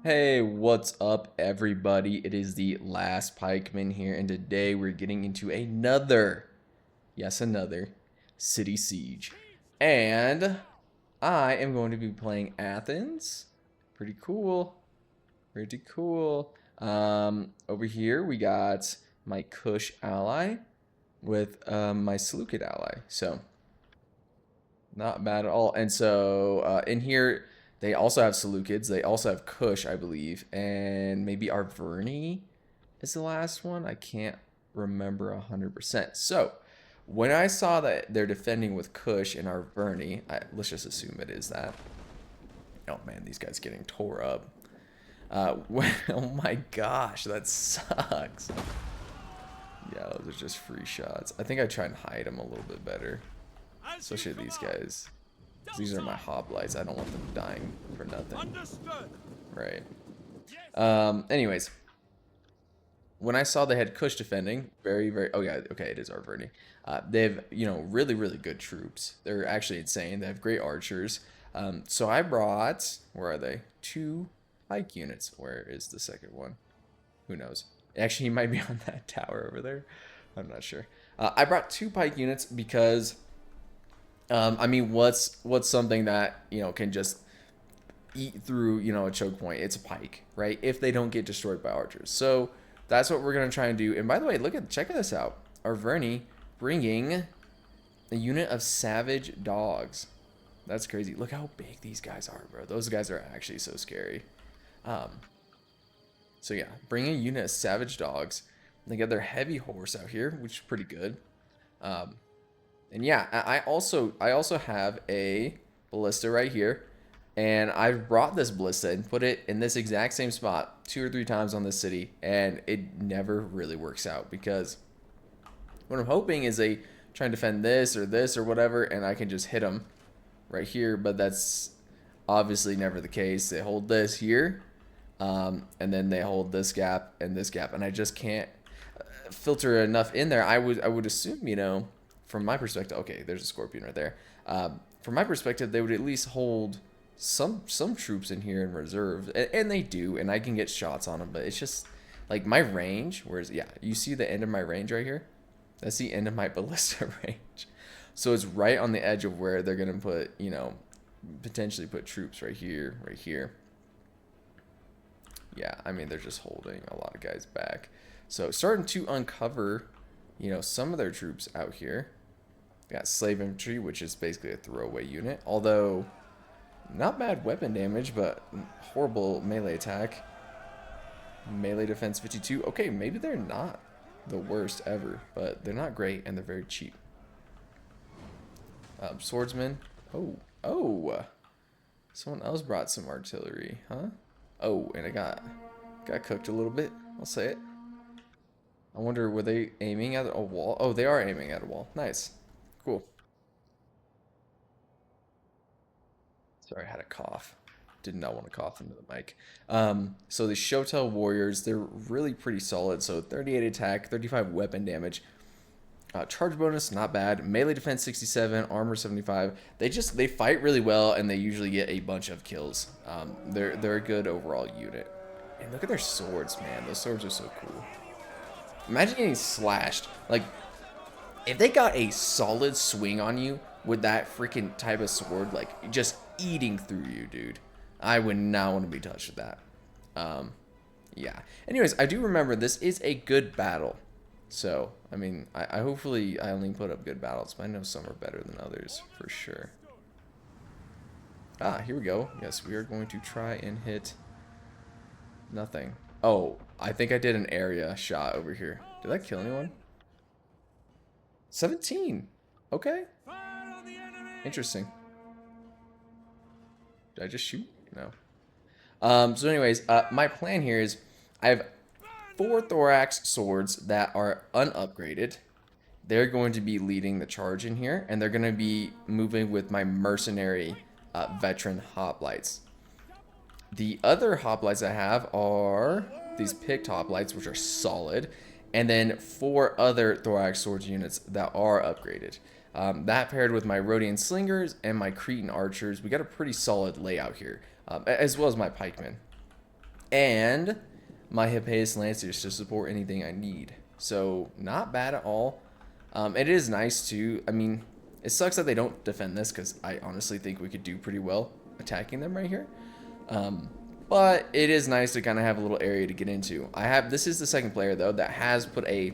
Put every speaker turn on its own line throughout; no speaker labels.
Hey, what's up, everybody? It is the last pikeman here, and today we're getting into another, yes, another city siege. And I am going to be playing Athens. Pretty cool. Pretty cool. Over here we got my Kush ally with my Seleucid ally. So not bad at all. And so in here, they also have Seleucids. They also have Kush, I believe. And maybe Arverni is the last one. I can't remember 100%. So when I saw that they're defending with Kush and Arverni, let's just assume it is that. Oh man, these guys getting tore up. Oh my gosh, that sucks. Yeah, those are just free shots. I think I try and hide them a little bit better. Especially these guys. These are my hoplites. I don't want them dying for nothing. Understood. Right. Anyways. When I saw they had Kush defending, very, oh yeah, okay, it is Arverni. They have, really, really good troops. They're actually insane. They have great archers. So I brought, where are they? 2 pike units. Where is the second one? Who knows? Actually, he might be on that tower over there. I'm not sure. I brought 2 pike units because I mean, what's something that can just eat through a choke point? It's a pike, right? If they don't get destroyed by archers, so that's what we're gonna try and do. And by the way, check this out. Arverni bringing a unit of savage dogs. That's crazy. Look how big these guys are, bro. Those guys are actually so scary. So yeah, bringing a unit of savage dogs. They got their heavy horse out here, which is pretty good. And yeah, I also have a ballista right here, and I've brought this ballista and put it in this exact same spot 2 or 3 times on this city, and it never really works out because what I'm hoping is they try and defend this or whatever, and I can just hit them right here, but that's obviously never the case. They hold this here, and then they hold this gap and this gap, and I just can't filter enough in there. I would assume, from my perspective, okay, there's a scorpion right there. From my perspective, they would at least hold some troops in here in reserve, and they do, and I can get shots on them. But it's just like my range. Whereas, yeah, you see the end of my range right here. That's the end of my ballista range. So it's right on the edge of where they're gonna put, potentially put troops right here, right here. Yeah, I mean they're just holding a lot of guys back. So starting to uncover, some of their troops out here. Got slave infantry, which is basically a throwaway unit. Although, not bad weapon damage, but horrible melee attack. Melee defense 52. Okay, maybe they're not the worst ever, but they're not great, and they're very cheap. Swordsman. Oh. Someone else brought some artillery, huh? Oh, and it got cooked a little bit. I'll say it. I wonder, were they aiming at a wall? Oh, they are aiming at a wall. Nice. Cool. Sorry, I had a cough. Did not want to cough into the mic. So the Shotel Warriors, they're really pretty solid. So 38 attack, 35 weapon damage. Charge bonus, not bad. Melee defense 67, armor 75. They fight really well, and they usually get a bunch of kills. They're a good overall unit. And look at their swords, man. Those swords are so cool. Imagine getting slashed. Like, if they got a solid swing on you with that freaking type of sword, like, just eating through you, dude, I would not want to be touched with that. Yeah. Anyways, I do remember this is a good battle. So, I mean, I hopefully I only put up good battles, but I know some are better than others, for sure. Ah, here we go. Yes, we are going to try and hit nothing. Oh, I think I did an area shot over here. Did that kill anyone? 17. Okay. Interesting. Did I just shoot? No. So anyways, my plan here is I have 4 thorax swords that are unupgraded. They're going to be leading the charge in here, and they're going to be moving with my mercenary veteran hoplites. The other hoplites I have are these picked hoplites, which are solid, and then 4 other thorax swords units that are upgraded. That paired with my Rhodian slingers and my Cretan archers, we got a pretty solid layout here. as well as my pikemen. And my Hippeus Lancers to support anything I need. So, not bad at all. It is nice too. I mean, it sucks that they don't defend this because I honestly think we could do pretty well attacking them right here. But it is nice to kind of have a little area to get into. This is the second player though that has put a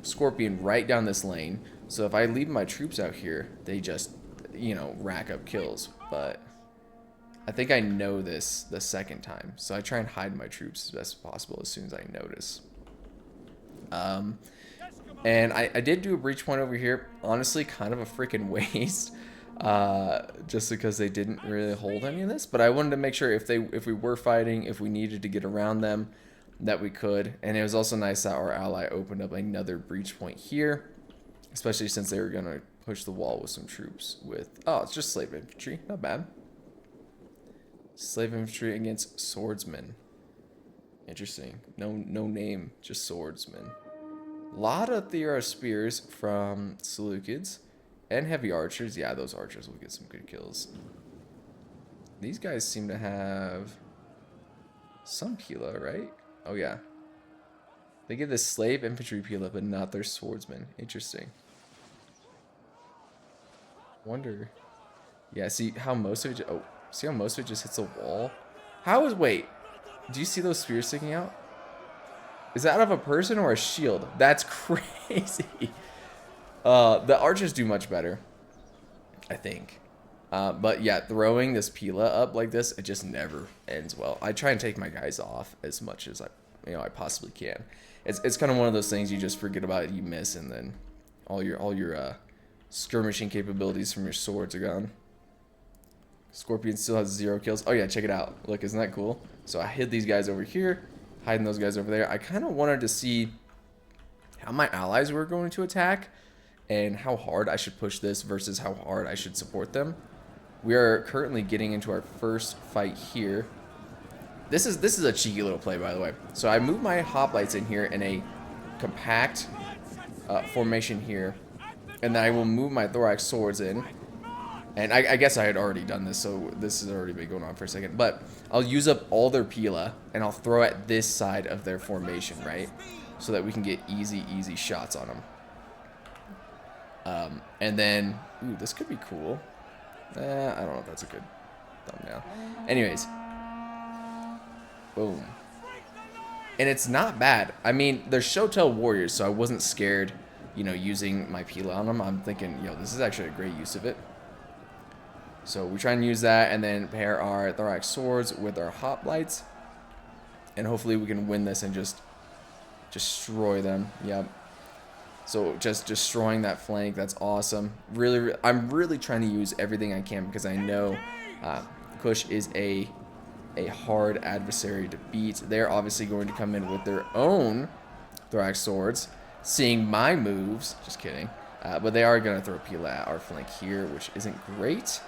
Scorpion right down this lane. So if I leave my troops out here, they just, you know, rack up kills. But I think I know this the second time. So I try and hide my troops as best as possible as soon as I notice. And I did do a breach point over here. Honestly, kind of a freaking waste. Just because they didn't really hold any of this. But I wanted to make sure if we were fighting, if we needed to get around them, that we could. And it was also nice that our ally opened up another breach point here. Especially since they were going to push the wall with some troops with... Oh, it's just slave infantry. Not bad. Slave infantry against swordsmen. Interesting. No name, just swordsmen. A lot of Theros spears from Seleucids and heavy archers. Yeah, those archers will get some good kills. These guys seem to have some Pila, right? Oh yeah. They get this slave infantry Pila, but not their swordsmen. Interesting. Wonder. Yeah, see how most of it. Oh, see how most of it just hits a wall. Wait? Do you see those spears sticking out? Is that out of a person or a shield? That's crazy. The archers do much better, I think. But yeah, throwing this Pila up like this, it just never ends well. I try and take my guys off as much as I possibly can. It's kind of one of those things you just forget about it, you miss, and then all your skirmishing capabilities from your swords are gone. Scorpion still has 0 kills. Oh yeah, check it out. Look, isn't that cool? So I hid these guys over here, hiding those guys over there. I kind of wanted to see how my allies were going to attack and how hard I should push this versus how hard I should support them. We are currently getting into our first fight here. This is a cheeky little play, by the way. So I moved my hoplites in here in a compact formation here, and then I will move my thorax swords in. And I guess I had already done this, so this has already been going on for a second. But I'll use up all their Pila, and I'll throw at this side of their formation, right? So that we can get easy shots on them. And then, ooh, this could be cool. I don't know if that's a good thumbnail. Anyways. Boom. And it's not bad. I mean, they're Shotel warriors, so I wasn't scared, you know, using my Pila on them. I'm thinking, yo, this is actually a great use of it. So we try and use that and then pair our thorax swords with our hoplites. And hopefully we can win this and just destroy them. Yep. So just destroying that flank, that's awesome. I'm really trying to use everything I can because I know Kush is a hard adversary to beat. They're obviously going to come in with their own thorax swords, seeing my moves. Just kidding. But they are going to throw Pila at our flank here, which isn't great.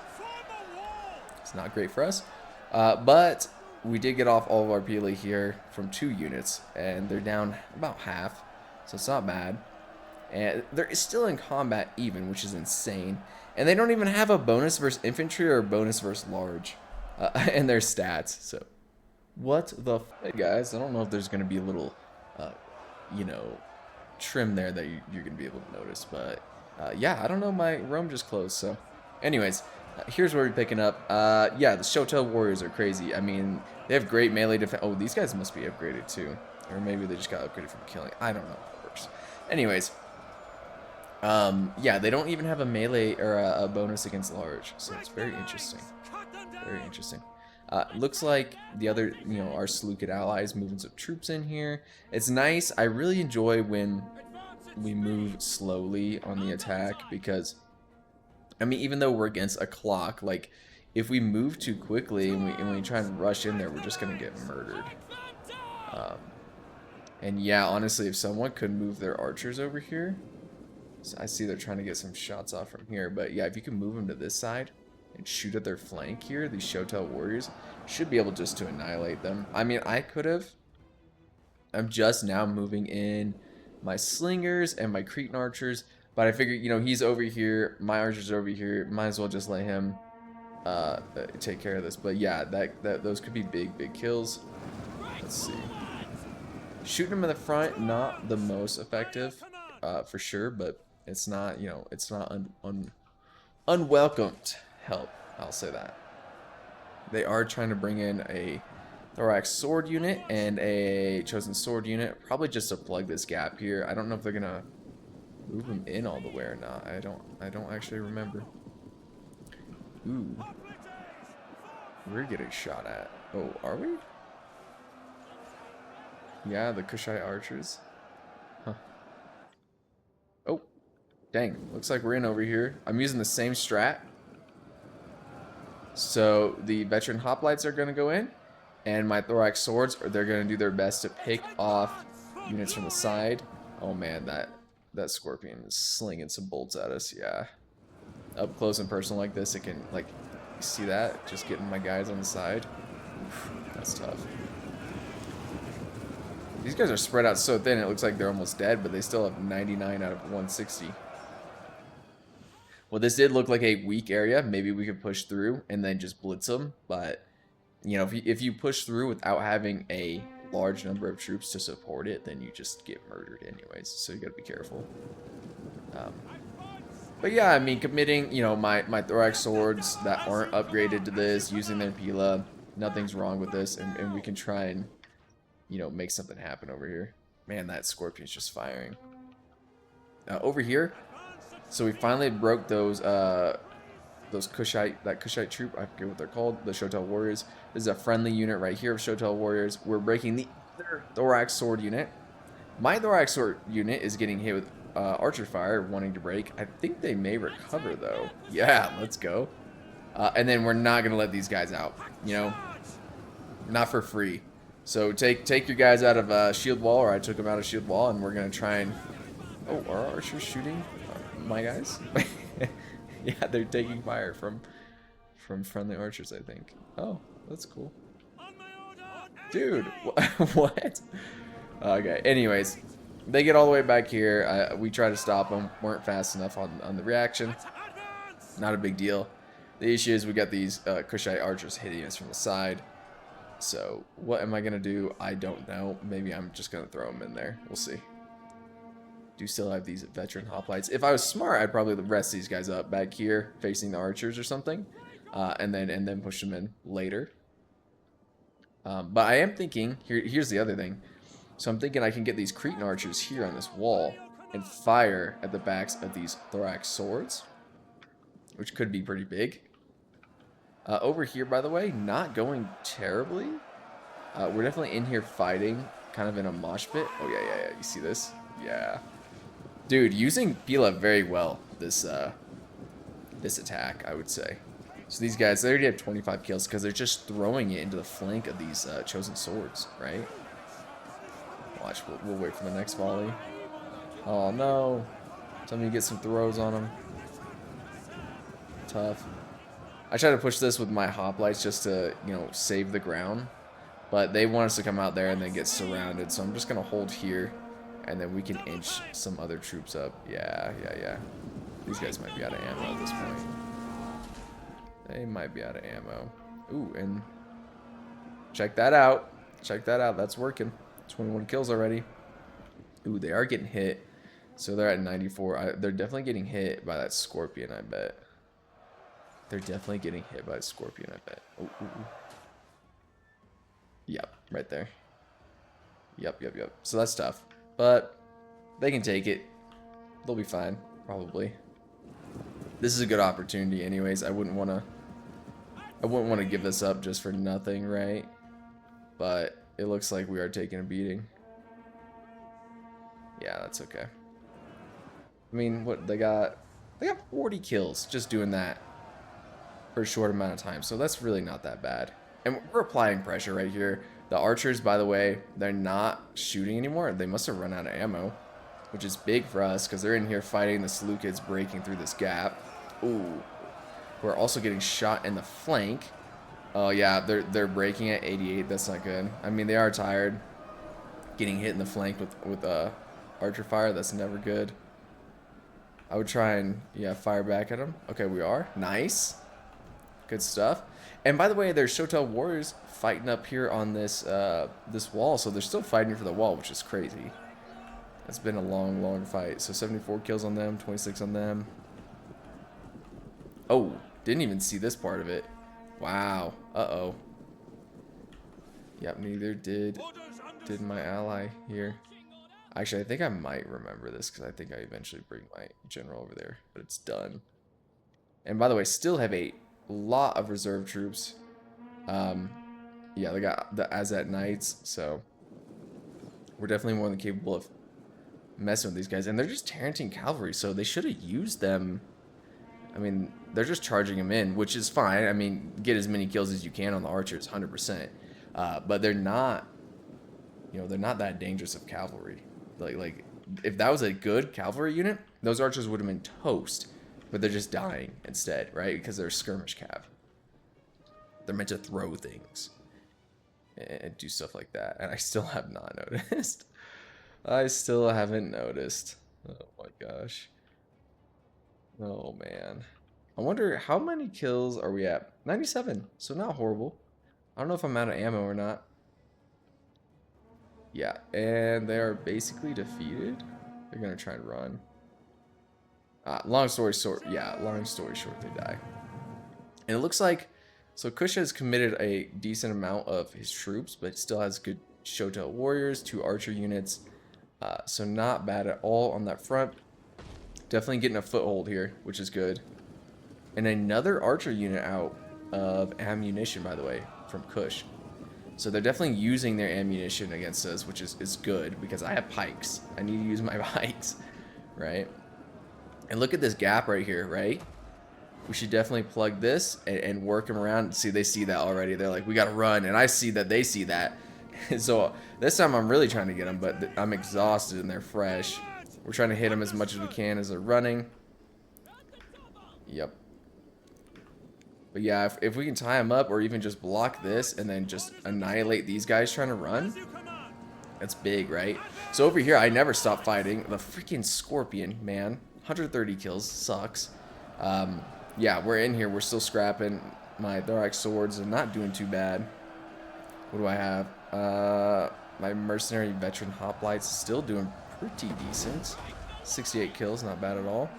It's not great for us. But we did get off all of our Pila here from 2 units, and they're down about half, so it's not bad. And they're still in combat even, which is insane. And they don't even have a bonus versus infantry or a bonus versus large in their stats. So, what the hey guys, I don't know if there's going to be a little, you know, trim there that you're going to be able to notice. But, yeah, I don't know, my Rome just closed. So, anyways, here's where we're picking up. Yeah, the Shotel warriors are crazy. I mean, they have great melee defense. Oh, these guys must be upgraded too. Or maybe they just got upgraded from killing. I don't know how it works. Anyways. Yeah, they don't even have a melee or a bonus against large, so it's very interesting. Very interesting. Looks like the other, you know, our Seleucid allies moving some troops in here. It's nice. I really enjoy when we move slowly on the attack because, I mean, even though we're against a clock, like, if we move too quickly and we try and rush in there, we're just gonna get murdered. And yeah, honestly, if someone could move their archers over here. So I see they're trying to get some shots off from here, but yeah, if you can move them to this side and shoot at their flank here, these Shotel warriors should be able just to annihilate them. I mean, I could have. I'm just now moving in my slingers and my Cretan archers, but I figured, you know, he's over here, my archers are over here, might as well just let him take care of this. But yeah, those could be big kills. Let's see. Shooting them in the front, not the most effective, for sure, but it's not, you know, it's not unwelcomed help. I'll say that. They are trying to bring in a Thorax Sword unit and a Chosen Sword unit, probably just to plug this gap here. I don't know if they're gonna move them in all the way or not. I don't actually remember. Ooh, we're getting shot at. Oh, are we? Yeah, the Kushite archers. Huh. Oh, dang. Looks like we're in over here. I'm using the same strat. So the veteran hoplites are going to go in. And my thorax swords, they're going to do their best to pick off units from the side. Oh man, that scorpion is slinging some bolts at us. Yeah. Up close and personal like this, it can, like, you see that? Just getting my guys on the side. Oof, that's tough. These guys are spread out so thin, it looks like they're almost dead, but they still have 99 out of 160. Well, this did look like a weak area. Maybe we could push through and then just blitz them. But, you know, if you push through without having a large number of troops to support it, then you just get murdered anyways. So you got to be careful. But yeah, I mean, committing, you know, my thorax swords that aren't upgraded to this, using their Pila, nothing's wrong with this. And we can try and, you know, make something happen over here. Man, that scorpion's just firing. Over here, so we finally broke those Kushite troop. I forget what they're called. The Shotel Warriors. This is a friendly unit right here of Shotel Warriors. We're breaking the other Thorax Sword unit. My Thorax Sword unit is getting hit with Archer Fire, wanting to break. I think they may recover though. Yeah, let's go. And then we're not gonna let these guys out. You know, not for free. So take your guys out of shield wall, or I took them out of shield wall, and we're gonna try and. Oh, are archers shooting my guys? Yeah, they're taking fire from friendly archers, I think. Oh, that's cool. Dude, what? Okay, anyways, they get all the way back here. We try to stop them, weren't fast enough on the reaction. Not a big deal. The issue is we got these Kushite archers hitting us from the side. So what am I going to do? I don't know. Maybe I'm just going to throw them in there. We'll see. Do still have these veteran hoplites. If I was smart, I'd probably rest these guys up back here facing the archers or something. And then push them in later. But I am thinking, here's the other thing. So I'm thinking I can get these Cretan archers here on this wall and fire at the backs of these thorax swords, which could be pretty big. Over here, by the way, not going terribly. We're definitely in here fighting, kind of in a mosh pit. Oh, yeah. You see this? Yeah. Dude, using Pila very well, this attack, I would say. So these guys, they already have 25 kills because they're just throwing it into the flank of these chosen swords, right? Watch, we'll wait for the next volley. Oh, no. Tell me to get some throws on them. Tough. I try to push this with my hoplites just to, you know, save the ground. But they want us to come out there and then get surrounded. So I'm just going to hold here. And then we can inch some other troops up. Yeah. These guys might be out of ammo at this point. They might be out of ammo. Ooh, and check that out. That's working. 21 kills already. Ooh, they are getting hit. So they're at 94. They're definitely getting hit by that scorpion, I bet. They're definitely getting hit by a scorpion, I bet. Ooh. Yep, right there. Yep. So that's tough. But they can take it. They'll be fine, probably. This is a good opportunity anyways. I wouldn't want to give this up just for nothing, right? But it looks like we are taking a beating. Yeah, that's okay. I mean, what they got 40 kills just doing that for a short amount of time, so that's really not that bad. And we're applying pressure right here. The archers, by the way, they're not shooting anymore. They must have run out of ammo, which is big for us because they're in here fighting the Seleucids breaking through this gap. Ooh, we're also getting shot in the flank. Oh yeah, they're breaking at 88. That's not good. I mean, they are tired. Getting hit in the flank with archer fire, that's never good. I would try and fire back at them. Okay, we are nice. Good stuff. And by the way, there's Shotel warriors fighting up here on this this wall, so they're still fighting for the wall, which is crazy. It's been a long fight. So 74 kills on them, 26 on them. Oh, didn't even see this part of it. Wow. Uh-oh. Yep, neither did my ally here. Actually, I think I might remember this because I think I eventually bring my general over there, but it's done. And by the way, still have a lot of reserve troops. Yeah, they got the Azat Knights, so we're definitely more than capable of messing with these guys. And they're just Tarantine cavalry, so they should have used them. I mean, they're just charging them in, which is fine. I mean, get as many kills as you can on the archers, 100%. But they're not, you know, they're not that dangerous of cavalry. Like if that was a good cavalry unit, those archers would have been toast. But they're just dying instead, right? Because they're skirmish cav. They're meant to throw things and do stuff like that. And I still have not noticed. I still haven't noticed. Oh my gosh. Oh man. I wonder how many kills are we at? 97. So not horrible. I don't know if I'm out of ammo or not. Yeah, and they are basically defeated. They're gonna try and run. Long story short, they die. And it looks like, so Kush has committed a decent amount of his troops, but still has good Shotel warriors, 2 archer units. So not bad at all on that front. Definitely getting a foothold here, which is good. And another archer unit out of ammunition, by the way, from Kush. So they're definitely using their ammunition against us, which is good, because I have pikes. I need to use my pikes, right? And look at this gap right here, right? We should definitely plug this and work them around. See, they see that already. They're like, we got to run. And I see that they see that. So this time I'm really trying to get them, but I'm exhausted and they're fresh. We're trying to hit them as much as we can as they're running. Yep. But yeah, if we can tie them up or even just block this and then just annihilate these guys trying to run, that's big, right? So over here, I never stop fighting. The freaking Scorpion, man. 130 kills. Sucks. Yeah, we're in here. We're still scrapping. My Thorax swords are not doing too bad. What do I have? My Mercenary Veteran Hoplites is still doing pretty decent. 68 kills. Not bad at all.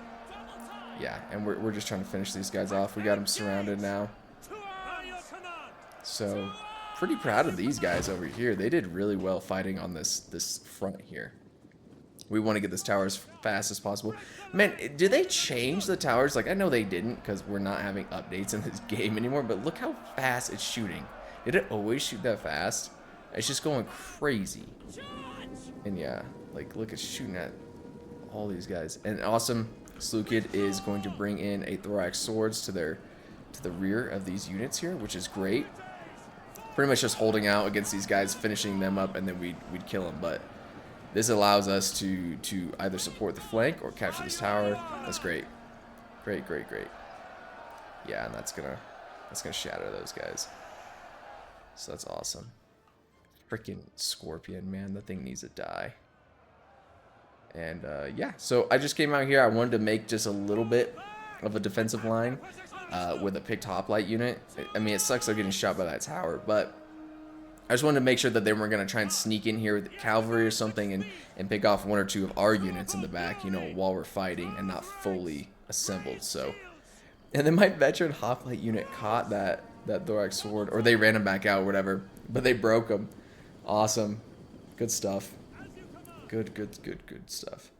Yeah, and we're just trying to finish these guys off. We got them surrounded now. So, pretty proud of these guys over here. They did really well fighting on this front here. We want to get this tower as fast as possible. Man, did they change the towers? Like, I know they didn't because we're not having updates in this game anymore, but look how fast it's shooting. Did it always shoot that fast? It's just going crazy. And yeah, like, look, it's shooting at all these guys. And awesome, Slewkid is going to bring in a Thorax swords to the rear of these units here, which is great. Pretty much just holding out against these guys, finishing them up, and then we'd kill them. But this allows us to either support the flank or capture this tower. That's great. Great. Yeah, and that's gonna shatter those guys. So that's awesome. Freaking Scorpion, man, the thing needs to die. And yeah, so I just came out here. I wanted to make just a little bit of a defensive line with a picked hoplite unit. I mean, it sucks they're getting shot by that tower, but I just wanted to make sure that they weren't going to try and sneak in here with cavalry or something and pick off 1 or 2 of our units in the back, you know, while we're fighting and not fully assembled. So, and then my veteran hoplite unit caught that Thorax sword, or they ran him back out or whatever, but they broke him. Awesome. Good stuff. Good stuff.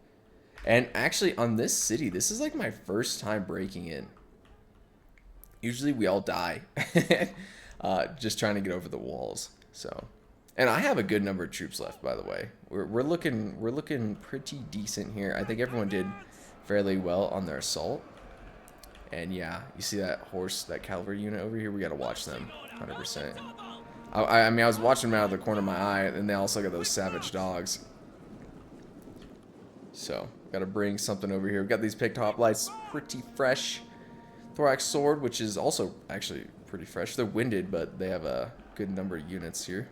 And actually, on this city, this is like my first time breaking in. Usually we all die just trying to get over the walls. So, and I have a good number of troops left, by the way. We're looking pretty decent here. I think everyone did fairly well on their assault. And yeah, you see that horse, that cavalry unit over here? We got to watch them 100%. I mean, I was watching them out of the corner of my eye, and they also got those savage dogs. So, got to bring something over here. We've got these picked hoplites, pretty fresh. Thorax sword, which is also actually pretty fresh. They're winded, but they have a good number of units here.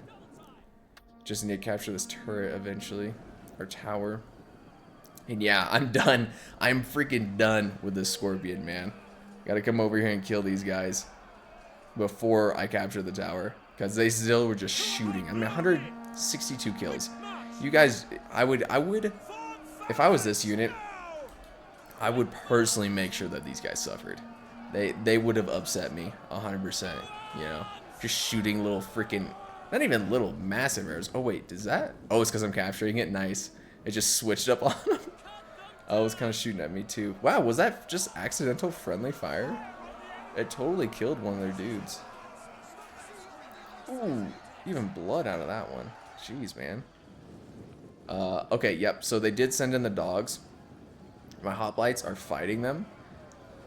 Just need to capture this turret eventually, or tower. And yeah, I'm done. I'm freaking done with this Scorpion, man. Got to come over here and kill these guys. before I captured the tower, because they still were just shooting. I mean, 162 kills. You guys, I would, if I was this unit, I would personally make sure that these guys suffered. They would have upset me 100%. You know, just shooting little freaking, not even little, massive arrows. Oh wait, does that? Oh, it's because I'm capturing it. Nice. It just switched up on them. Oh, it was kind of shooting at me too. Wow, was that just accidental friendly fire? It totally killed one of their dudes. Ooh, even blood out of that one. Jeez, man. Okay, yep. So they did send in the dogs. My hoplites are fighting them.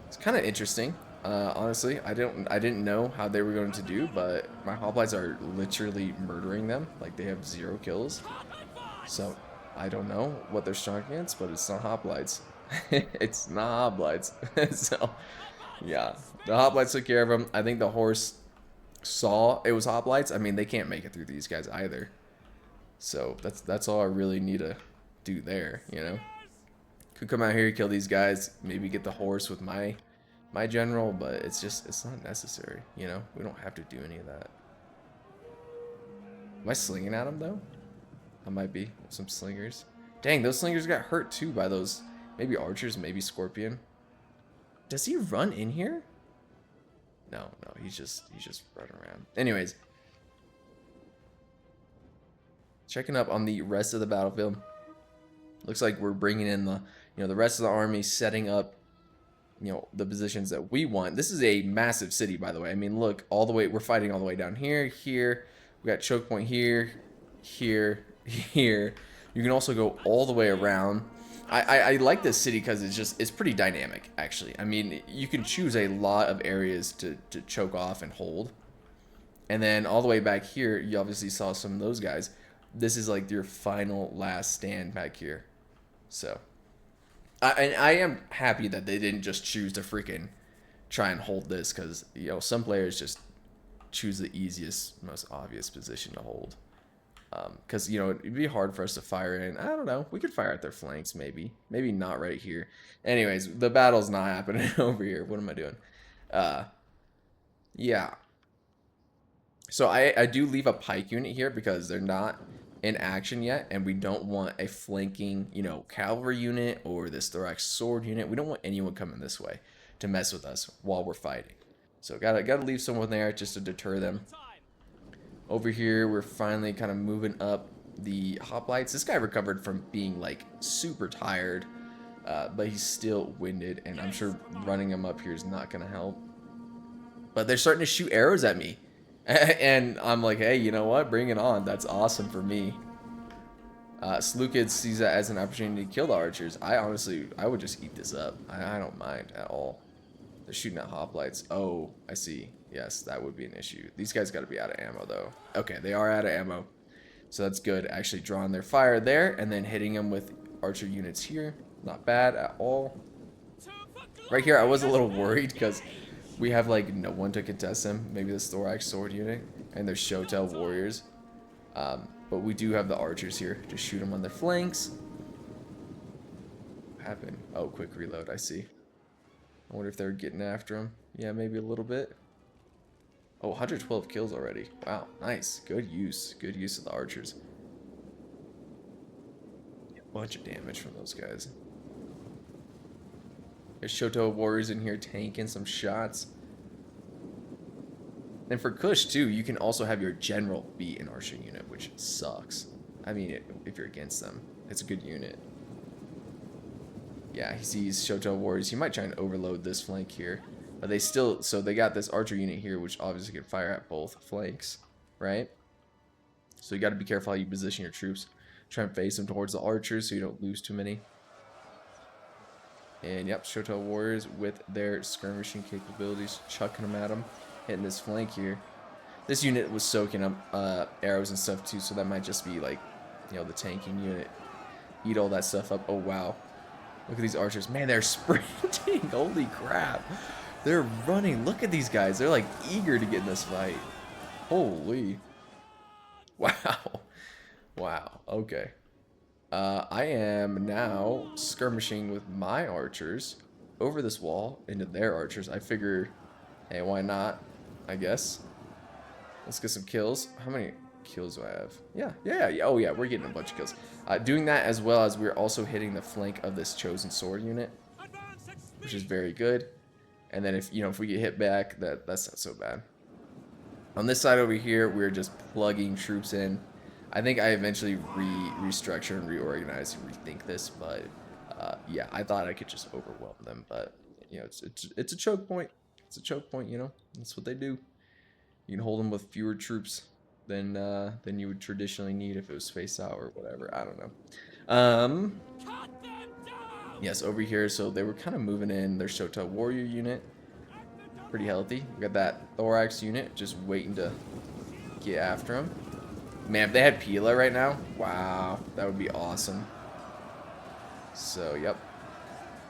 It's kind of interesting. Honestly, I didn't know how they were going to do, but my hoplites are literally murdering them. Like, they have 0 kills. So I don't know what they're strong against, but it's not hoplites. It's not hoplites. So yeah, the hoplites took care of them. I think the horse saw it was hoplites. I mean, they can't make it through these guys either. So that's all I really need to do there, you know. Could come out here, kill these guys, maybe get the horse with my general, but it's not necessary, you know. We don't have to do any of that. Am I slinging at him though? I might be. Some slingers. Dang, those slingers got hurt too by those maybe archers, maybe scorpion. Does he run in here? No, he's just running around. Anyways, checking up on the rest of the battlefield. Looks like we're bringing in the the rest of the army, setting up the positions that we want. This is a massive city, by the way. I mean, look, all the way, we're fighting all the way down here. We got choke point here, here. You can also go all the way around. I like this city because it's pretty dynamic, actually. I mean, you can choose a lot of areas to choke off and hold. And then all the way back here, you obviously saw some of those guys. This is like your final last stand back here. So I am happy that they didn't just choose to freaking try and hold this, because some players just choose the easiest, most obvious position to hold. Because it'd be hard for us to fire in. I don't know. We could fire at their flanks, maybe not right here. Anyways, the battle's not happening over here. What am I doing? Yeah. So I do leave a pike unit here because they're not in action yet, and we don't want a flanking cavalry unit or this thorax sword unit. We don't want anyone coming this way to mess with us while we're fighting. So gotta leave someone there just to deter them. Over here, we're finally kind of moving up the hoplites. This guy recovered from being like super tired, but he's still winded, and I'm sure running him up here is not gonna help. But they're starting to shoot arrows at me, and I'm like, hey, you know what? Bring it on. That's awesome for me. Slukid sees that as an opportunity to kill the archers. I would just eat this up. I don't mind at all. They're shooting at hoplites. Oh, I see. Yes, that would be an issue. These guys got to be out of ammo, though. Okay, they are out of ammo. So that's good. Actually drawing their fire there and then hitting them with archer units here. Not bad at all. Right here, I was a little worried because we have, like, no one to contest them. Maybe this thorax sword unit. And there's Shotel warriors. But we do have the archers here. Just shoot them on their flanks. What happened? Oh, quick reload. I see. I wonder if they're getting after him. Yeah, maybe a little bit. Oh, 112 kills already. Wow, nice. Good use. Good use of the archers. A bunch of damage from those guys. There's Shoto warriors in here tanking some shots. And for Kush, too, you can also have your general be an archer unit, which sucks. I mean, if you're against them, it's a good unit. Yeah, he sees Shoto warriors. He might try and overload this flank here. But they still, so they got this archer unit here, which obviously can fire at both flanks, right? So you got to be careful how you position your troops. Try and face them towards the archers so you don't lose too many. And yep, Shoto warriors with their skirmishing capabilities, chucking them at them, hitting this flank here. This unit was soaking up arrows and stuff too, so that might just be like, the tanking unit. Eat all that stuff up. Oh wow. Look at these archers. Man, they're sprinting. Holy crap. They're running. Look at these guys. They're like eager to get in this fight. Holy. Wow. Wow. Okay. I am now skirmishing with my archers over this wall into their archers. I figure, hey, why not? I guess. Let's get some kills. How many kills do I have? Yeah. Oh yeah, we're getting a bunch of kills. Doing that as well as we're also hitting the flank of this chosen sword unit, which is very good. And then if if we get hit back, that's not so bad. On this side over here, we're just plugging troops in. I think I eventually restructure and reorganize and rethink this, but yeah, I thought I could just overwhelm them, but it's a choke point. It's a choke point, That's what they do. You can hold them with fewer troops than you would traditionally need if it was space out or whatever. I don't know. Yes, over here, so they were kind of moving in their Shoto warrior unit. Pretty healthy. We got that thorax unit just waiting to get after him. Man, if they had Pila right now, wow, that would be awesome. So, yep.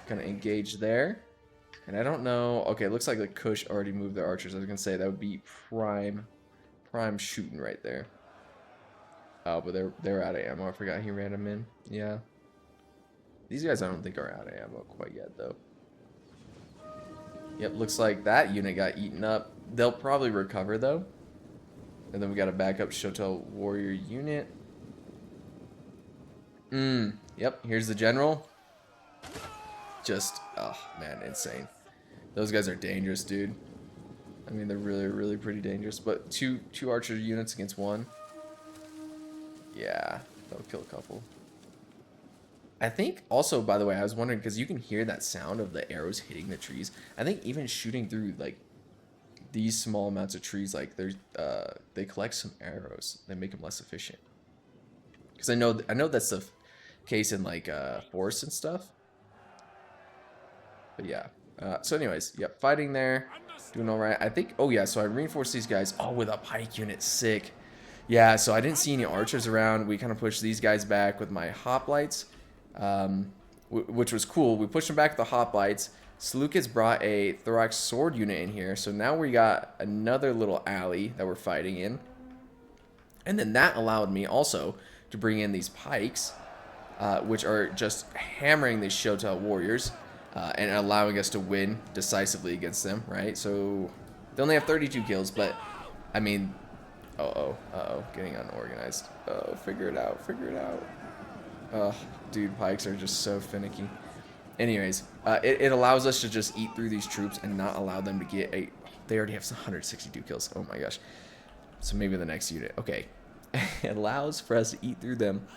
Gonna engage there. And I don't know. Okay, it looks like the Kush already moved their archers. I was gonna say that would be prime shooting right there. Oh, but they're out of ammo. I forgot he ran them in. Yeah. These guys I don't think are out of ammo quite yet though. Yep, looks like that unit got eaten up. They'll probably recover though. And then we got a backup Shoto warrior unit. Yep, here's the general. Just, oh man, insane. Those guys are dangerous, dude. I mean, they're really pretty dangerous. But two archer units against one. Yeah, that'll kill a couple. I think also, by the way, I was wondering, because you can hear that sound of the arrows hitting the trees. I think even shooting through, like, these small amounts of trees, like, they collect some arrows. They make them less efficient. Because I know that's the case in, like, forests and stuff. But yeah. So anyways, yep, fighting there. Doing all right. I think, oh yeah, so I reinforced these guys. Oh, with a pike unit. Sick. Yeah, so I didn't see any archers around. We kind of pushed these guys back with my hoplites, which was cool. We pushed them back with the hoplites. Seleucus brought a thorax sword unit in here. So now we got another little alley that we're fighting in. And then that allowed me also to bring in these pikes, which are just hammering these Shoto warriors. And allowing us to win decisively against them, right? So they only have 32 kills, but I mean, getting unorganized. Oh, figure it out. Dude, pikes are just so finicky. Anyways, it allows us to just eat through these troops and not allow them to get a. They already have 162 kills. Oh my gosh. So maybe the next unit. Okay, it allows for us to eat through them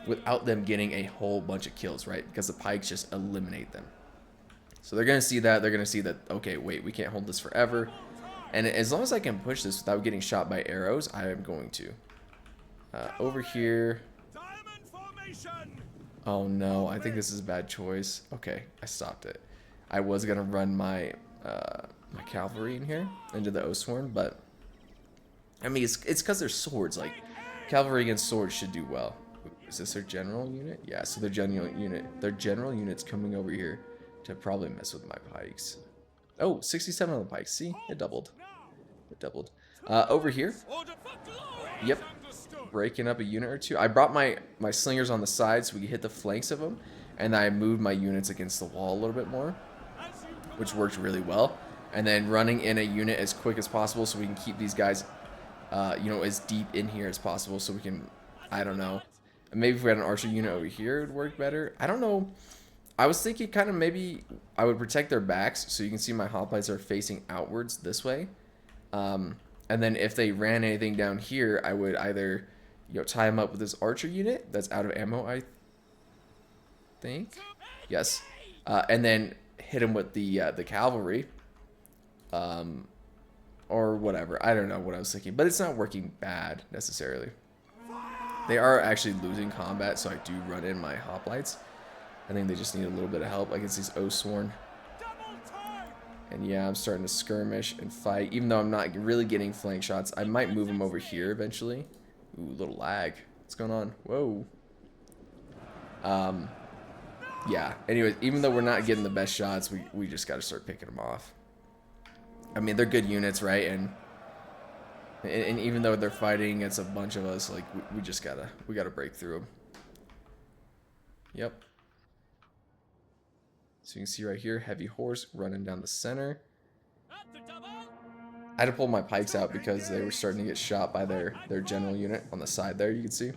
without them getting a whole bunch of kills, right? Because the pikes just eliminate them. So they're going to see that. They're going to see that, okay, wait, we can't hold this forever. And as long as I can push this without getting shot by arrows, I am going to. Over here. Oh, no. I think this is a bad choice. Okay, I stopped it. I was going to run my my cavalry in here into the Oathsworn, but I mean, it's because they're swords. Like, cavalry against swords should do well. Is this their general unit? Yeah, so their general unit's coming over here to probably mess with my pikes. Oh, 67 on the pikes. See? It doubled. Over here. Yep. Breaking up a unit or two. I brought my slingers on the side so we could hit the flanks of them. And I moved my units against the wall a little bit more, which worked really well. And then running in a unit as quick as possible so we can keep these guys, as deep in here as possible so we can, I don't know. Maybe if we had an archer unit over here, it would work better. I don't know. I was thinking kind of maybe I would protect their backs so you can see my hoplites are facing outwards this way. And then if they ran anything down here, I would either tie them up with this archer unit that's out of ammo, I think. Yes. And then hit them with the cavalry. Or whatever. I don't know what I was thinking. But it's not working bad necessarily. They are actually losing combat, so I do run in my hoplites. I think they just need a little bit of help against these Oathsworn. And yeah, I'm starting to skirmish and fight. Even though I'm not really getting flank shots, I might move them over here eventually. Ooh, little lag. What's going on? Whoa. Yeah, anyways, even though we're not getting the best shots, we just got to start picking them off. I mean, they're good units, right? And even though they're fighting against a bunch of us, like, we just gotta break through them. Yep. So you can see right here, heavy horse running down the center. I had to pull my pikes out because they were starting to get shot by their general unit on the side there, you can see.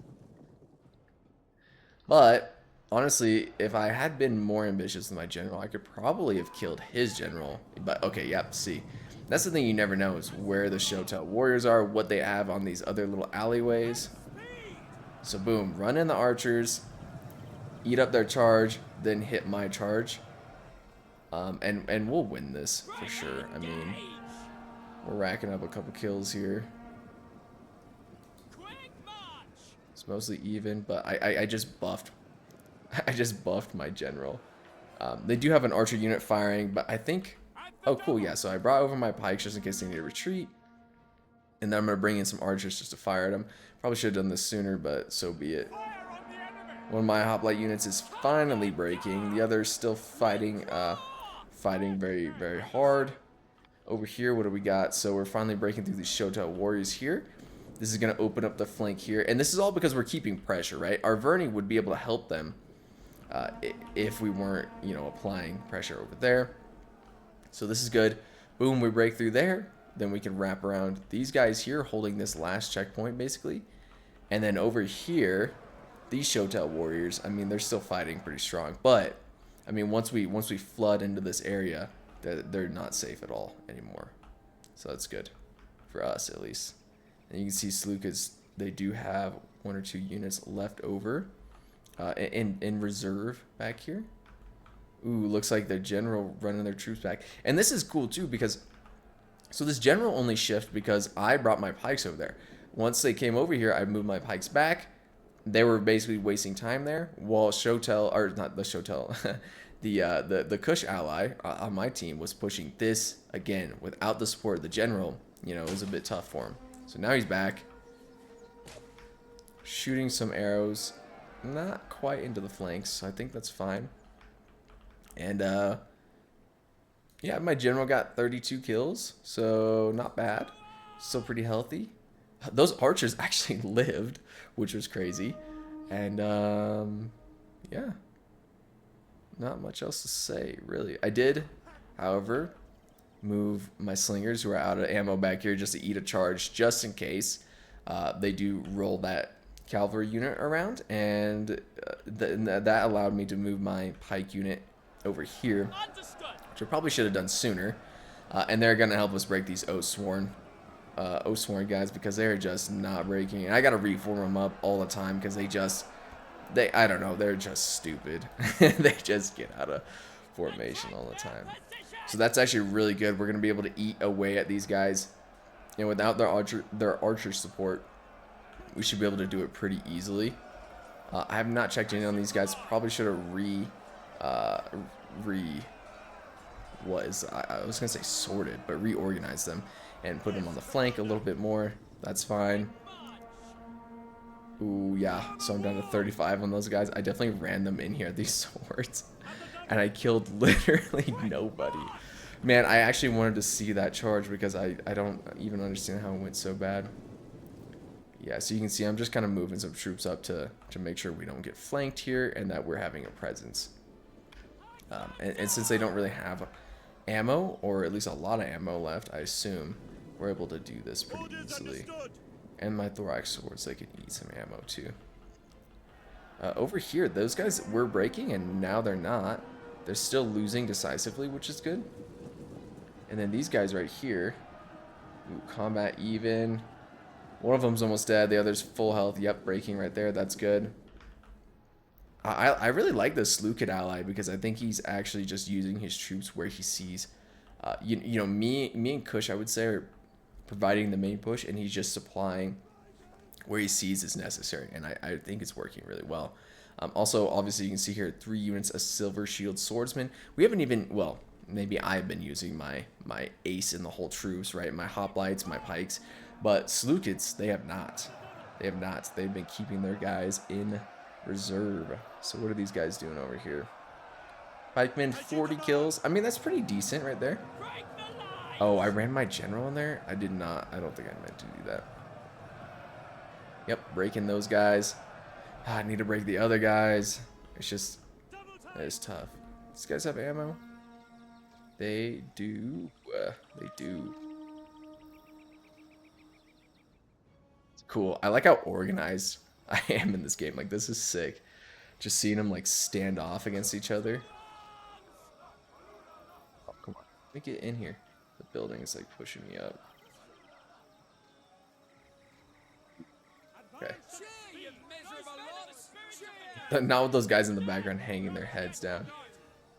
But honestly, if I had been more ambitious than my general, I could probably have killed his general. But okay, yep, see. That's the thing you never know, is where the Shotel warriors are, what they have on these other little alleyways. So boom, run in the archers, eat up their charge, then hit my charge. And we'll win this for sure. I mean, we're racking up a couple kills here. It's mostly even, but I just buffed. I just buffed my general. They do have an archer unit firing, but I think... Oh, cool, yeah. So I brought over my pikes just in case they need to retreat. And then I'm going to bring in some archers just to fire at them. Probably should have done this sooner, but so be it. One of my hoplite units is finally breaking. The other is still fighting, fighting very, very hard. Over here, what do we got? So we're finally breaking through these Shotel warriors here. This is going to open up the flank here. And this is all because we're keeping pressure, right? Our Verney would be able to help them if we weren't, you know, applying pressure over there. So this is good. Boom, we break through there. Then we can wrap around these guys here holding this last checkpoint, basically. And then over here, these Shotel warriors, I mean, they're still fighting pretty strong. But, I mean, once we flood into this area, they're not safe at all anymore. So that's good. For us, at least. And you can see Seleucids, they do have 1 or 2 units left over in reserve back here. Ooh, looks like the general running their troops back. And this is cool too because, so this general only shifted because I brought my pikes over there. Once they came over here, I moved my pikes back. They were basically wasting time there while Shotel, or not the Shotel, the Kush ally on my team was pushing this again without the support of the general. You know, it was a bit tough for him. So now he's back, shooting some arrows, not quite into the flanks, so I think that's fine. And yeah, my general got 32 kills, so not bad. Still pretty healthy. Those archers actually lived, which was crazy. And yeah, not much else to say, really. I did, however, move my slingers who are out of ammo back here just to eat a charge, just in case they do roll that cavalry unit around. And that allowed me to move my pike unit over here, which I probably should have done sooner. And they're going to help us break these Oathsworn guys because they're just not breaking. And I got to reform them up all the time because I don't know, they're just stupid. They just get out of formation all the time. So that's actually really good. We're going to be able to eat away at these guys. And without their archer support, we should be able to do it pretty easily. I have not checked in on these guys. Probably should have I was gonna say sorted, but reorganized them and put them on the flank a little bit more. That's fine. Ooh, yeah. So I'm down to 35 on those guys. I definitely ran them in here, these swords, and I killed literally nobody. Man, I actually wanted to see that charge because I don't even understand how it went so bad. Yeah, so you can see I'm just kind of moving some troops up to make sure we don't get flanked here and that we're having a presence. And since they don't really have ammo, or at least a lot of ammo left, I assume we're able to do this pretty easily. And my thorax swords, they can eat some ammo too. Over here, those guys were breaking and now they're not. They're still losing decisively, which is good. And then these guys right here, ooh, combat even. One of them's almost dead, the other's full health. Yep, breaking right there, that's good. I really like this Seleucid ally because I think he's actually just using his troops where he sees. You know, me and Kush, I would say, are providing the main push, and he's just supplying where he sees is necessary, and I think it's working really well. Also, obviously, you can see here 3 units of Silver Shield Swordsmen. We haven't even, well, maybe I've been using my ace in the whole troops, right? My hoplites, my pikes, but Seleucids, they have not. They have not. They've been keeping their guys in reserve. So what are these guys doing over here? Pikemen, 40 kills. I mean, that's pretty decent right there. Oh, I ran my general in there? I did not. I don't think I meant to do that. Yep, breaking those guys. I need to break the other guys. It's just, it's tough. These guys have ammo? They do. They do. cool. I like how organized I am in this game. Like, this is sick. Just seeing them, like, stand off against each other. Oh, come on. Let me get in here. The building is, like, pushing me up. Okay. Not with those guys in the background hanging their heads down.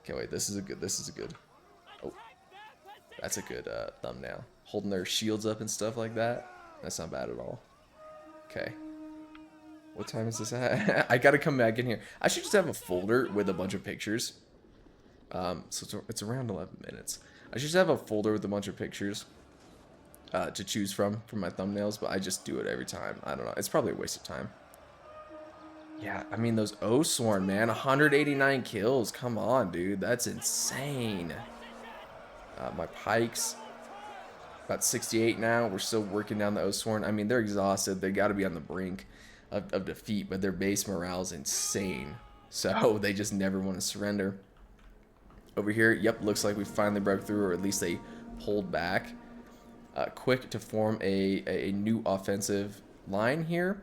Okay, wait. This is a good. Oh. That's a good thumbnail. Holding their shields up and stuff like that. That's not bad at all. Okay. What time is this at? I gotta come back in here. I should just have a folder with a bunch of pictures. So it's around 11 minutes. I should just have a folder with a bunch of pictures to choose from for my thumbnails, but I just do it every time. I don't know. It's probably a waste of time. Yeah, I mean, those Oathsworn, man. 189 kills. Come on, dude. That's insane. My pikes, about 68 now. We're still working down the Oathsworn. I mean, they're exhausted. They got to be on the brink of defeat, but their base morale is insane. So they just never want to surrender. Over here, yep, looks like we finally broke through, or at least they pulled back. Quick to form a new offensive line here.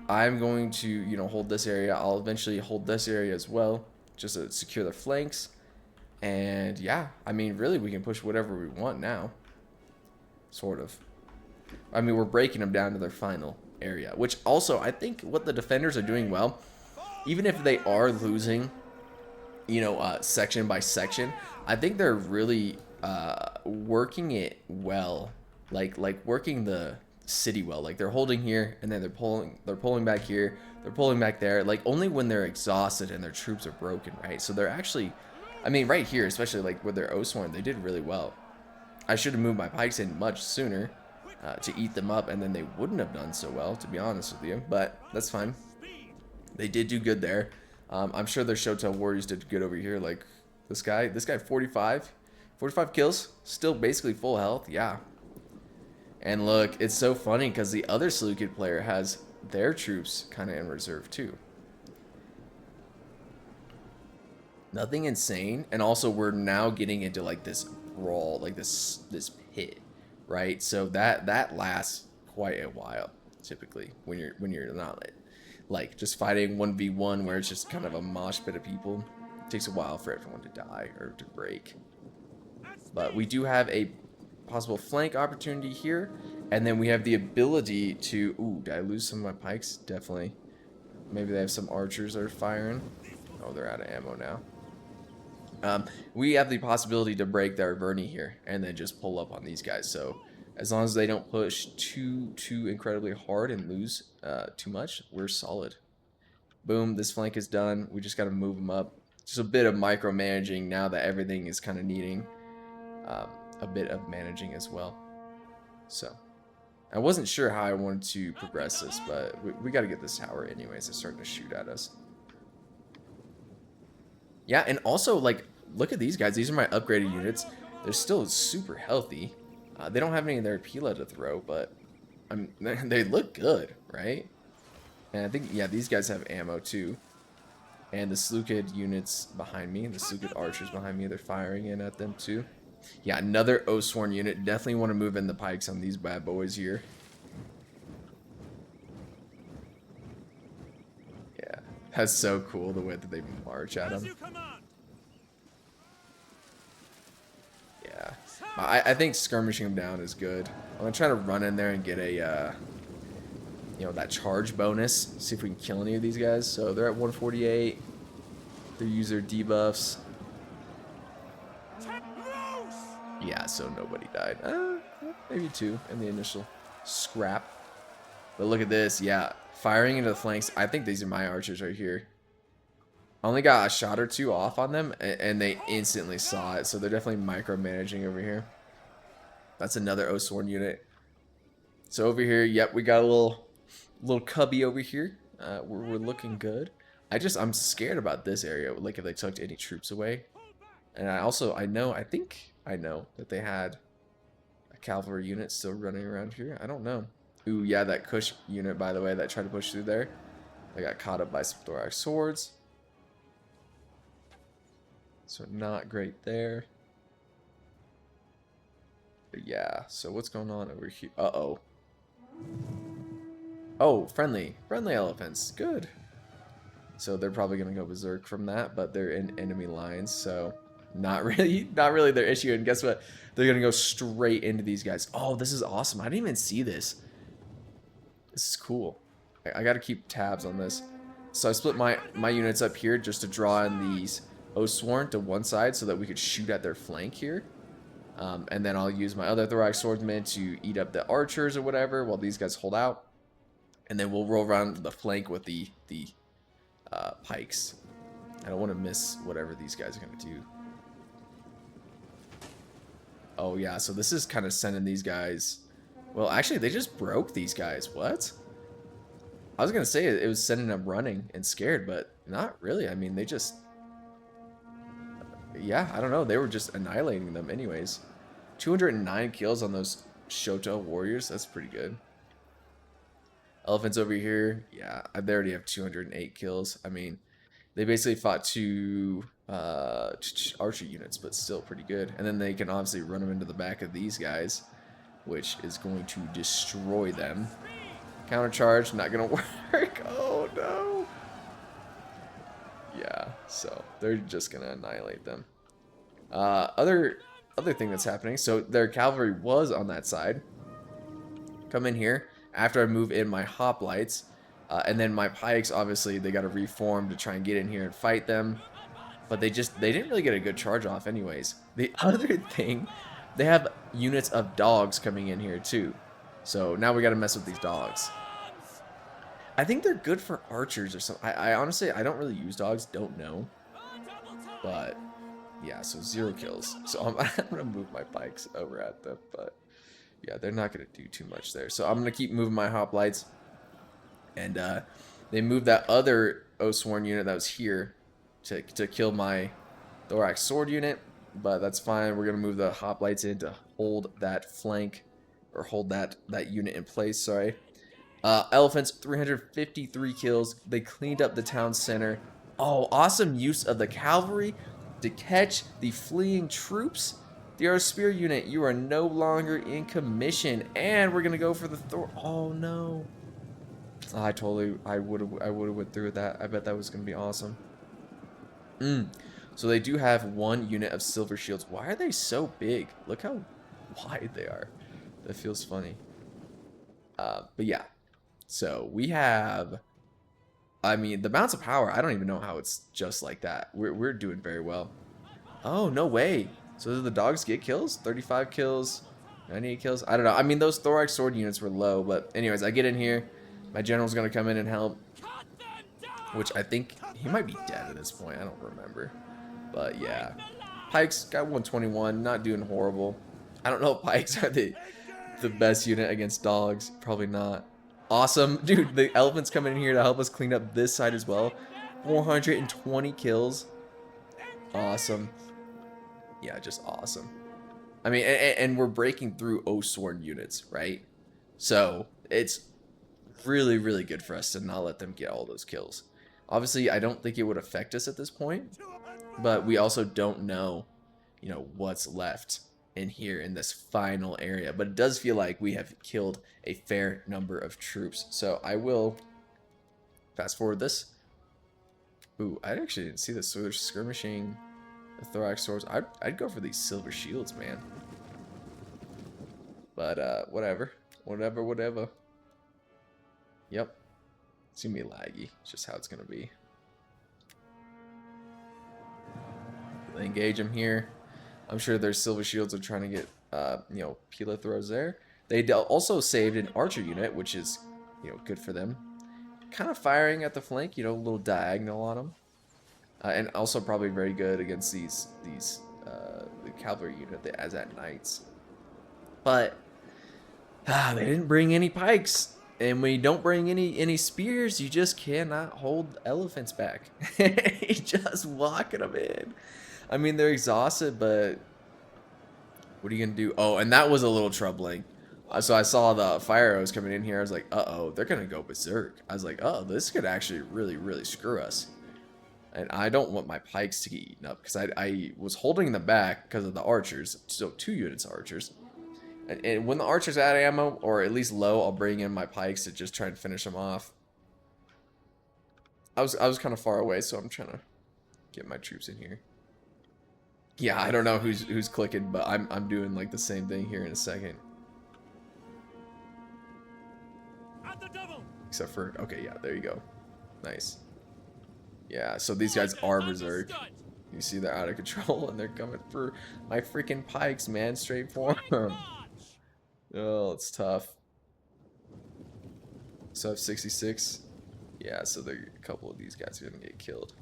I'm going to, you know, hold this area. I'll eventually hold this area as well, just to secure the flanks. And yeah, I mean, really, we can push whatever we want now. Sort of. I mean, we're breaking them down to their final area, which also, I think what the defenders are doing well, even if they are losing, you know, section by section, I think they're really working it well, like working the city well. Like, they're holding here, and then they're pulling back here, they're pulling back there, like only when they're exhausted and their troops are broken, right? So they're actually, I mean, right here, especially like with their Oathsworn, they did really well. I should have moved my pikes in much sooner to eat them up, and then they wouldn't have done so well, to be honest with you, but that's fine. They did do good there. I'm sure their Shotel Warriors did good over here. Like, this guy 45 kills, still basically full health. Yeah. And look, it's so funny because the other Seleucid player has their troops kind of in reserve too. Nothing insane, and also we're now getting into like this brawl, like this pit, right? So that lasts quite a while typically when you're not like just fighting 1v1 where it's just kind of a mosh pit of people. It takes a while for everyone to die or to break. But we do have a possible flank opportunity here, and then we have the ability to, ooh, did I lose some of my pikes? Definitely. Maybe they have some archers that are firing. Oh, they're out of ammo now. We have the possibility to break their Arverni here and then just pull up on these guys. So as long as they don't push too incredibly hard and lose too much, we're solid. Boom, this flank is done. We just got to move them up. Just a bit of micromanaging now that everything is kind of needing a bit of managing as well. So I wasn't sure how I wanted to progress this, but we got to get this tower anyways. It's starting to shoot at us. Yeah, and also, like, look at these guys. These are my upgraded units. They're still super healthy. They don't have any of their Pila to throw, but they look good, right? And I think, yeah, these guys have ammo too. And the Seleucid units behind me, the Seleucid archers behind me, they're firing in at them too. Yeah, another Oathsworn unit. Definitely want to move in the pikes on these bad boys here. Yeah, that's so cool the way that they march at them. Yeah, I think skirmishing them down is good. I'm gonna try to run in there and get a, you know, that charge bonus. See if we can kill any of these guys. So they're at 148. They use their debuffs. Yeah, so nobody died. Maybe two in the initial scrap. But look at this. Yeah, firing into the flanks. I think these are my archers right here. I only got a shot or two off on them, and they instantly saw it. So they're definitely micromanaging over here. That's another Oathsworn unit. So over here, yep, we got a little cubby over here. We're looking good. I'm scared about this area. Like if they took any troops away. And I think I know that they had a cavalry unit still running around here. I don't know. Ooh, yeah, that Kush unit, by the way, that tried to push through there. They got caught up by some thorax swords. So not great there. But yeah, so what's going on over here? Uh-oh. Oh, friendly elephants. Good. So they're probably gonna go berserk from that, but they're in enemy lines, so not really their issue. And guess what? They're gonna go straight into these guys. Oh, this is awesome. I didn't even see this. This is cool. I gotta keep tabs on this. So I split my units up here just to draw in these Oathsworn to one side so that we could shoot at their flank here. And then I'll use my other Thorax Swordsmen to eat up the archers or whatever while these guys hold out. And then we'll roll around the flank with the pikes. I don't want to miss whatever these guys are going to do. Oh, yeah, so this is kind of sending these guys... Well, actually, they just broke these guys. What? I was going to say it was sending them running and scared, but not really. I mean, they just... Yeah, I don't know. They were just annihilating them anyways. 209 kills on those Shoto warriors. That's pretty good. Elephants over here. Yeah, they already have 208 kills. I mean, they basically fought two archer units, but still pretty good. And then they can obviously run them into the back of these guys, which is going to destroy them. Countercharge, not going to work. Oh, no. Yeah, so they're just going to annihilate them. Other thing that's happening, so their cavalry was on that side. Come in here after I move in my hoplites, and then my pikes, obviously they got to reform to try and get in here and fight them, but they didn't really get a good charge off anyways. The other thing, they have units of dogs coming in here too, so now we got to mess with these dogs. I think they're good for archers or something. I honestly, I don't really use dogs, don't know, but yeah, so 0 kills. So I'm gonna move my pikes over at them, but yeah, they're not gonna do too much there. So I'm gonna keep moving my hoplites, and they moved that other Oathsworn unit that was here to kill my Thorax Sword unit, but that's fine. We're gonna move the hoplites in to hold that flank, or hold that unit in place. Sorry. Elephants, 353 kills. They cleaned up the town center. Oh, awesome use of the cavalry to catch the fleeing troops. The Arrow Spear unit, you are no longer in commission, and we're gonna go for the Thor. Oh no! I would have went through with that. I bet that was gonna be awesome. So they do have 1 unit of silver shields. Why are they so big? Look how wide they are. That feels funny. But yeah, so we have. I mean, the Mounts of Power, I don't even know how it's just like that. We're doing very well. Oh, no way. So do the dogs get kills? 35 kills, 98 kills? I don't know. I mean, those Thorax Sword units were low, but anyways, I get in here. My general's going to come in and help, which I think he might be dead at this point. I don't remember. But yeah. Pikes got 121, not doing horrible. I don't know if Pikes are the best unit against dogs. Probably not. Awesome. Dude, the elephants coming in here to help us clean up this side as well. 420 kills. Awesome. Yeah, just awesome. I mean, and we're breaking through Oathsworn units, right? So it's really, really good for us to not let them get all those kills. Obviously, I don't think it would affect us at this point, but we also don't know, you know, what's left in here in this final area, but it does feel like we have killed a fair number of troops. So I will fast forward this. Ooh, I actually didn't see this. So they're skirmishing the Thorax Swords. I'd go for these silver shields, man. But whatever. Yep, it's gonna be laggy. It's just how it's gonna be. They engage them here. I'm sure their silver shields are trying to get, you know, Pila throws there. They also saved an archer unit, which is, you know, good for them. Kind of firing at the flank, you know, a little diagonal on them. And also probably very good against the cavalry unit, the Azat Knights. But they didn't bring any pikes. And when you don't bring any spears, you just cannot hold elephants back. You just walking them in. I mean, they're exhausted, but what are you going to do? Oh, and that was a little troubling. So I saw the fire arrows coming in here. I was like, uh-oh, they're going to go berserk. I was like, oh, this could actually really, really screw us. And I don't want my pikes to get eaten up because I was holding them back because of the archers. So 2 units of archers. And when the archer's out of ammo, or at least low, I'll bring in my pikes to just try and finish them off. I was kind of far away, so I'm trying to get my troops in here. Yeah, I don't know who's clicking, but I'm doing like the same thing here in a second. Except for, okay, yeah, there you go. Nice. Yeah, so these guys are berserk. You see they're out of control and they're coming for my freaking pikes, man. Straight for them. Oh, it's tough. So I have 66. Yeah, so a couple of these guys are gonna get killed.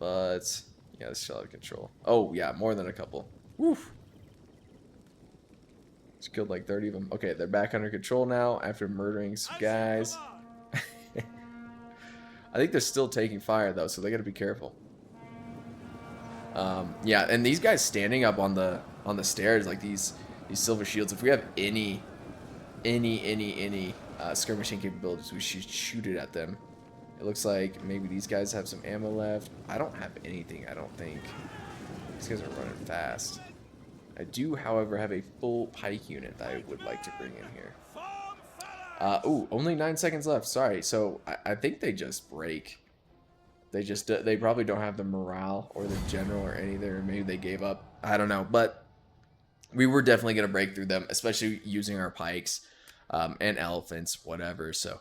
But yeah, it's still out of control. Oh yeah, more than a couple. Woof. Just killed like 30 of them. Okay, they're back under control now after murdering some guys. I think they're still taking fire though, so they gotta be careful. Yeah, and these guys standing up on the stairs, like these silver shields. If we have any skirmishing capabilities, we should shoot it at them. It looks like maybe these guys have some ammo left. I don't have anything, I don't think. These guys are running fast. I do, however, have a full pike unit that I would like to bring in here. Ooh, only 9 seconds left. Sorry. So I think they just break. They probably don't have the morale or the general or anything, or maybe they gave up. I don't know, but we were definitely gonna break through them, especially using our pikes and elephants, whatever. So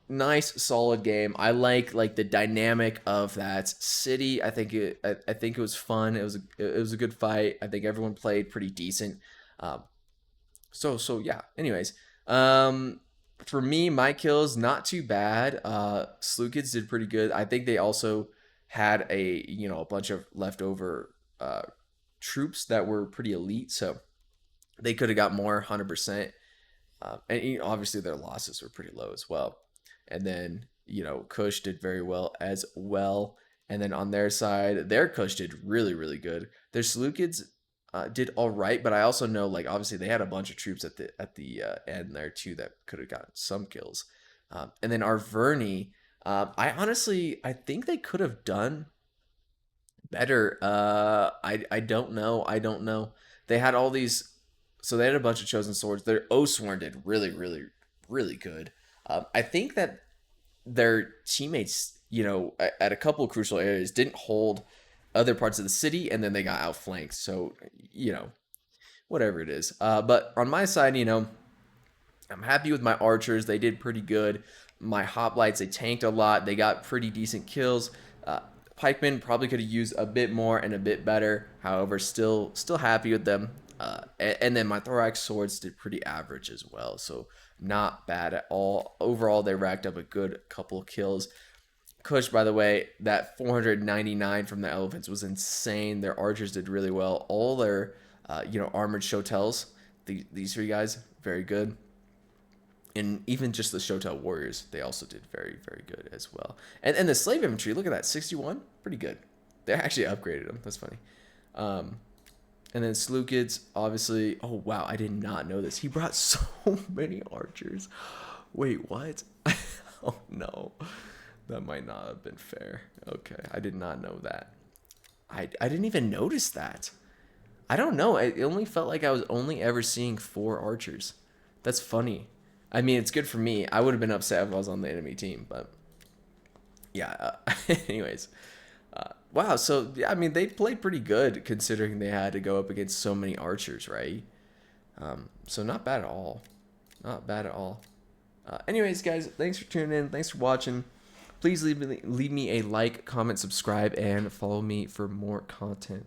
nice, solid game. I like the dynamic of that city. I think it was fun. It was a good fight. I think everyone played pretty decent. So yeah. Anyways, for me, my kills not too bad. Slukids did pretty good. I think they also had a bunch of leftover troops that were pretty elite, so they could have got more, 100%. And obviously their losses were pretty low as well. And then Kush did very well as well. And then on their side, their Kush did really, really good. Their Slukids did all right, but I also know obviously they had a bunch of troops at the end there too that could have gotten some kills. And then our Verney, I think they could have done better. I don't know. They had all these, so they had a bunch of chosen swords. Their Oathsworn did really, really, really good. I think that their teammates, at a couple of crucial areas didn't hold other parts of the city, and then they got outflanked. So, whatever it is. But on my side, I'm happy with my archers. They did pretty good. My hoplites, they tanked a lot. They got pretty decent kills. Pikemen probably could have used a bit more and a bit better. However, still happy with them. And then my thorax swords did pretty average as well. So not bad at all. Overall, they racked up a good couple kills. Kush, by the way, that 499 from the elephants was insane. Their archers did really well. All their, armored Shotels, these three guys, very good. And even just the Shotel warriors, they also did very, very good as well. And the slave infantry, look at that, 61, pretty good. They actually upgraded them. That's funny. And then Slukids, obviously. Oh wow, I did not know this. He brought so many archers. Wait, what? Oh no. That might not have been fair. Okay, I did not know that. I didn't even notice that. I don't know. It only felt like I was only ever seeing 4 archers. That's funny. I mean, it's good for me. I would have been upset if I was on the enemy team, but yeah. Anyways, wow. So yeah, I mean, they played pretty good considering they had to go up against so many archers, right? So not bad at all. Not bad at all. Anyways, guys, thanks for tuning in. Thanks for watching. Please leave me a like, comment, subscribe, and follow me for more content.